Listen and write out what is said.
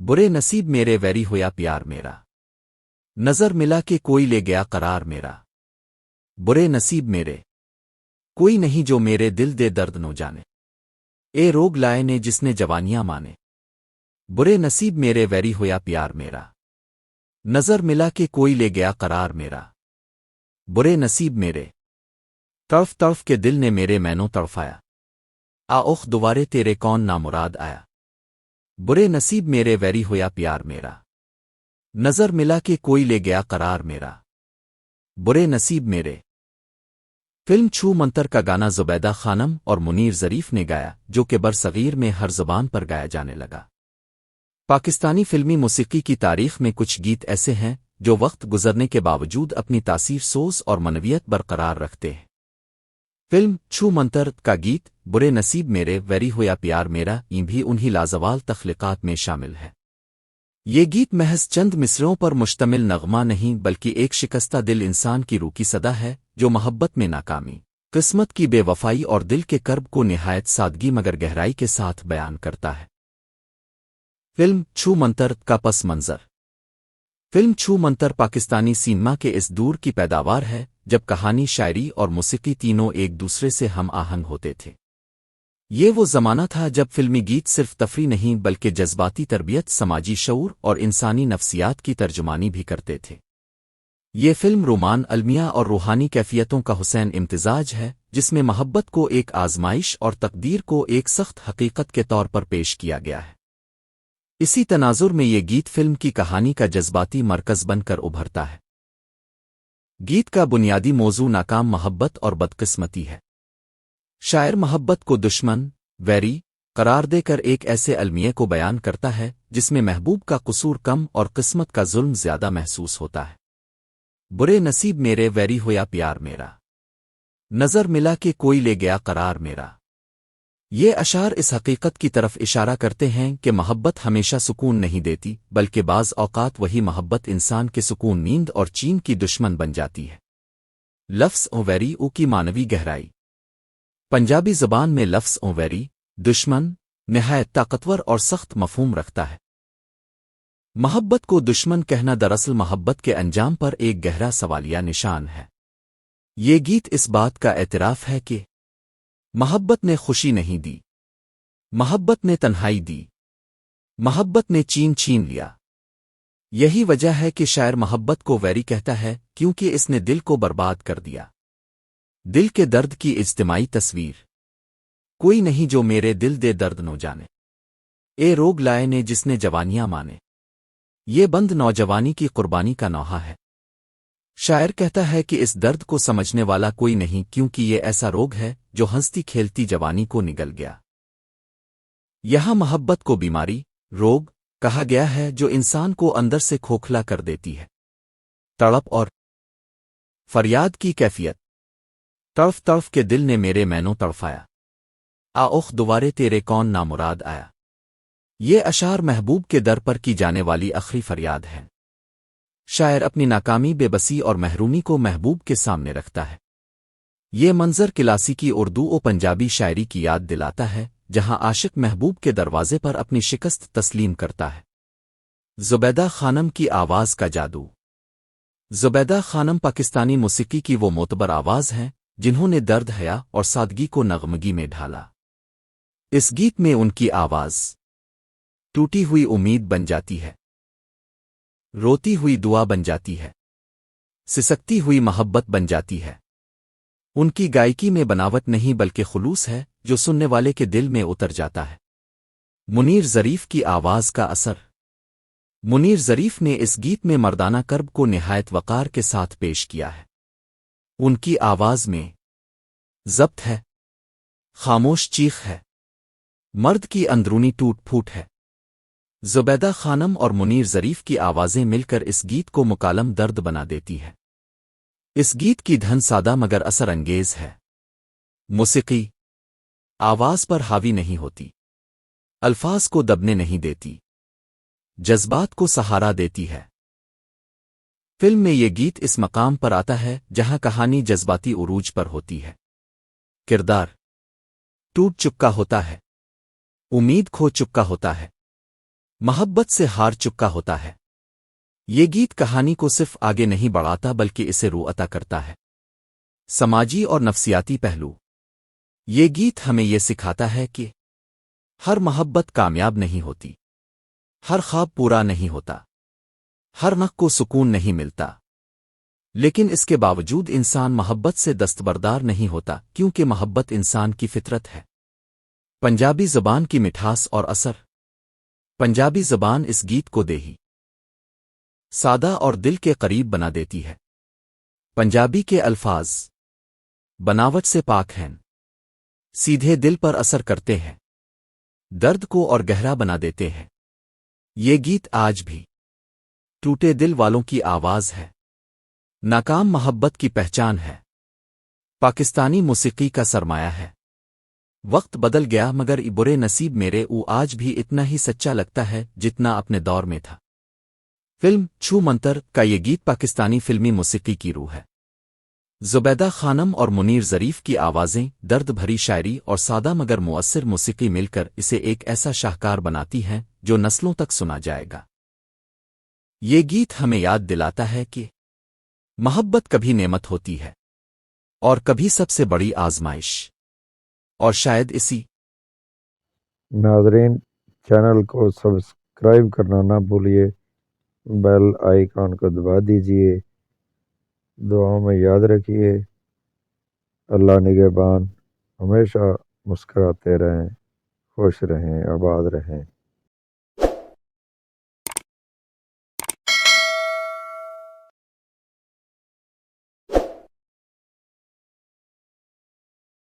برے نصیب میرے ویری ہویا پیار میرا، نظر ملا کہ کوئی لے گیا قرار میرا۔ برے نصیب میرے، کوئی نہیں جو میرے دل دے درد نو جانے، اے روگ لائے نے جس نے جوانیاں مانے۔ برے نصیب میرے ویری ہویا پیار میرا، نظر ملا کہ کوئی لے گیا قرار میرا۔ برے نصیب میرے، تڑف تڑف کے دل نے میرے مینوں تڑفایا، اوخ دوبارے تیرے کون نامراد آیا۔ برے نصیب میرے ویری ہویا پیار میرا، نظر ملا کہ کوئی لے گیا قرار میرا۔ برے نصیب میرے۔ فلم چھو منتر کا گانا زبیدہ خانم اور منیر ظریف نے گایا، جو کہ برصغیر میں ہر زبان پر گایا جانے لگا۔ پاکستانی فلمی موسیقی کی تاریخ میں کچھ گیت ایسے ہیں جو وقت گزرنے کے باوجود اپنی تاثیر سوز اور منویت برقرار رکھتے ہیں۔ فلم چھو منتر کا گیت برے نصیب میرے ویری ہویا پیار میرا یہ بھی انہی لازوال تخلیقات میں شامل ہے۔ یہ گیت محض چند مصرعوں پر مشتمل نغمہ نہیں بلکہ ایک شکستہ دل انسان کی روح کی صدا ہے جو محبت میں ناکامی، قسمت کی بے وفائی اور دل کے کرب کو نہایت سادگی مگر گہرائی کے ساتھ بیان کرتا ہے۔ فلم چھو منتر کا پس منظر۔ فلم چھو منتر پاکستانی سینما کے اس دور کی پیداوار ہے جب کہانی، شاعری اور موسیقی تینوں ایک دوسرے سے ہم آہنگ ہوتے تھے۔ یہ وہ زمانہ تھا جب فلمی گیت صرف تفریح نہیں بلکہ جذباتی تربیت، سماجی شعور اور انسانی نفسیات کی ترجمانی بھی کرتے تھے۔ یہ فلم رومان، المیہ اور روحانی کیفیتوں کا حسین امتزاج ہے جس میں محبت کو ایک آزمائش اور تقدیر کو ایک سخت حقیقت کے طور پر پیش کیا گیا ہے۔ اسی تناظر میں یہ گیت فلم کی کہانی کا جذباتی مرکز بن کر ابھرتا ہے۔ گیت کا بنیادی موضوع ناکام محبت اور بدقسمتی ہے۔ شاعر محبت کو دشمن، ویری قرار دے کر ایک ایسے المیہ کو بیان کرتا ہے جس میں محبوب کا قصور کم اور قسمت کا ظلم زیادہ محسوس ہوتا ہے۔ برے نصیب میرے ویری ہویا پیار میرا، نظر ملا کہ کوئی لے گیا قرار میرا۔ یہ اشعار اس حقیقت کی طرف اشارہ کرتے ہیں کہ محبت ہمیشہ سکون نہیں دیتی بلکہ بعض اوقات وہی محبت انسان کے سکون، نیند اور چین کی دشمن بن جاتی ہے۔ لفظ ویری او کی معنوی گہرائی۔ پنجابی زبان میں لفظ ویری دشمن نہایت طاقتور اور سخت مفہوم رکھتا ہے۔ محبت کو دشمن کہنا دراصل محبت کے انجام پر ایک گہرا سوالیہ نشان ہے۔ یہ گیت اس بات کا اعتراف ہے کہ محبت نے خوشی نہیں دی، محبت نے تنہائی دی، محبت نے چین چھین لیا۔ یہی وجہ ہے کہ شاعر محبت کو ویری کہتا ہے کیونکہ اس نے دل کو برباد کر دیا۔ دل کے درد کی اجتماعی تصویر۔ کوئی نہیں جو میرے دل دے درد نو جانے، اے روگ لائے نے جس نے جوانیاں مانے۔ یہ بند نوجوانی کی قربانی کا نوحہ ہے۔ شاعر کہتا ہے کہ اس درد کو سمجھنے والا کوئی نہیں کیونکہ یہ ایسا روگ ہے جو ہنستی کھیلتی جوانی کو نگل گیا۔ یہاں محبت کو بیماری، روگ کہا گیا ہے جو انسان کو اندر سے کھوکھلا کر دیتی ہے۔ تڑپ اور فریاد کی کیفیت۔ تڑف تڑف کے دل نے میرے مینوں تڑفایا، اوخ دوبارے تیرے کون نامراد آیا۔ یہ اشعار محبوب کے در پر کی جانے والی آخری فریاد ہے۔ شاعر اپنی ناکامی، بے بسی اور محرومی کو محبوب کے سامنے رکھتا ہے۔ یہ منظر کلاسیکی اردو و پنجابی شاعری کی یاد دلاتا ہے جہاں عاشق محبوب کے دروازے پر اپنی شکست تسلیم کرتا ہے۔ زبیدہ خانم کی آواز کا جادو۔ زبیدہ خانم پاکستانی موسیقی کی وہ معتبر آواز ہیں جنہوں نے درد، حیا اور سادگی کو نغمگی میں ڈھالا۔ اس گیت میں ان کی آواز ٹوٹی ہوئی امید بن جاتی ہے، روتی ہوئی دعا بن جاتی ہے، سسکتی ہوئی محبت بن جاتی ہے۔ ان کی گائیکی میں بناوٹ نہیں بلکہ خلوص ہے جو سننے والے کے دل میں اتر جاتا ہے۔ منیر ظریف کی آواز کا اثر۔ منیر ظریف نے اس گیت میں مردانہ کرب کو نہایت وقار کے ساتھ پیش کیا ہے۔ ان کی آواز میں ضبط ہے، خاموش چیخ ہے، مرد کی اندرونی ٹوٹ پھوٹ ہے۔ زبیدہ خانم اور منیر ظریف کی آوازیں مل کر اس گیت کو مکالم درد بنا دیتی ہے۔ اس گیت کی دھن سادہ مگر اثر انگیز ہے۔ موسیقی آواز پر حاوی نہیں ہوتی، الفاظ کو دبنے نہیں دیتی، جذبات کو سہارا دیتی ہے۔ فلم میں یہ گیت اس مقام پر آتا ہے جہاں کہانی جذباتی عروج پر ہوتی ہے۔ کردار ٹوٹ چکا ہوتا ہے، امید کھو چکا ہوتا ہے، محبت سے ہار چکا ہوتا ہے۔ یہ گیت کہانی کو صرف آگے نہیں بڑھاتا بلکہ اسے روح عطا کرتا ہے۔ سماجی اور نفسیاتی پہلو۔ یہ گیت ہمیں یہ سکھاتا ہے کہ ہر محبت کامیاب نہیں ہوتی، ہر خواب پورا نہیں ہوتا، ہر نخ کو سکون نہیں ملتا، لیکن اس کے باوجود انسان محبت سے دستبردار نہیں ہوتا کیونکہ محبت انسان کی فطرت ہے۔ پنجابی زبان کی مٹھاس اور اثر۔ پنجابی زبان اس گیت کو دیہی، سادہ اور دل کے قریب بنا دیتی ہے۔ پنجابی کے الفاظ بناوٹ سے پاک ہیں، سیدھے دل پر اثر کرتے ہیں، درد کو اور گہرا بنا دیتے ہیں۔ یہ گیت آج بھی ٹوٹے دل والوں کی آواز ہے، ناکام محبت کی پہچان ہے، پاکستانی موسیقی کا سرمایہ ہے۔ وقت بدل گیا مگر برے نصیب میرے او آج بھی اتنا ہی سچا لگتا ہے جتنا اپنے دور میں تھا۔ فلم چھو منتر کا یہ گیت پاکستانی فلمی موسیقی کی روح ہے۔ زبیدہ خانم اور منیر ظریف کی آوازیں، درد بھری شاعری اور سادہ مگر مؤثر موسیقی مل کر اسے ایک ایسا شاہکار بناتی ہیں جو نسلوں تک سنا جائے گا۔ یہ گیت ہمیں یاد دلاتا ہے کہ محبت کبھی نعمت ہوتی ہے اور کبھی سب سے بڑی آزمائش، اور شاید اسی ناظرین چینل کو سبسکرائب کرنا نہ بھولیے، بیل آئیکن کو دبا دیجئے، دعاؤں میں یاد رکھیے۔ اللہ نگہبان، ہمیشہ مسکراتے رہیں، خوش رہیں، آباد رہیں۔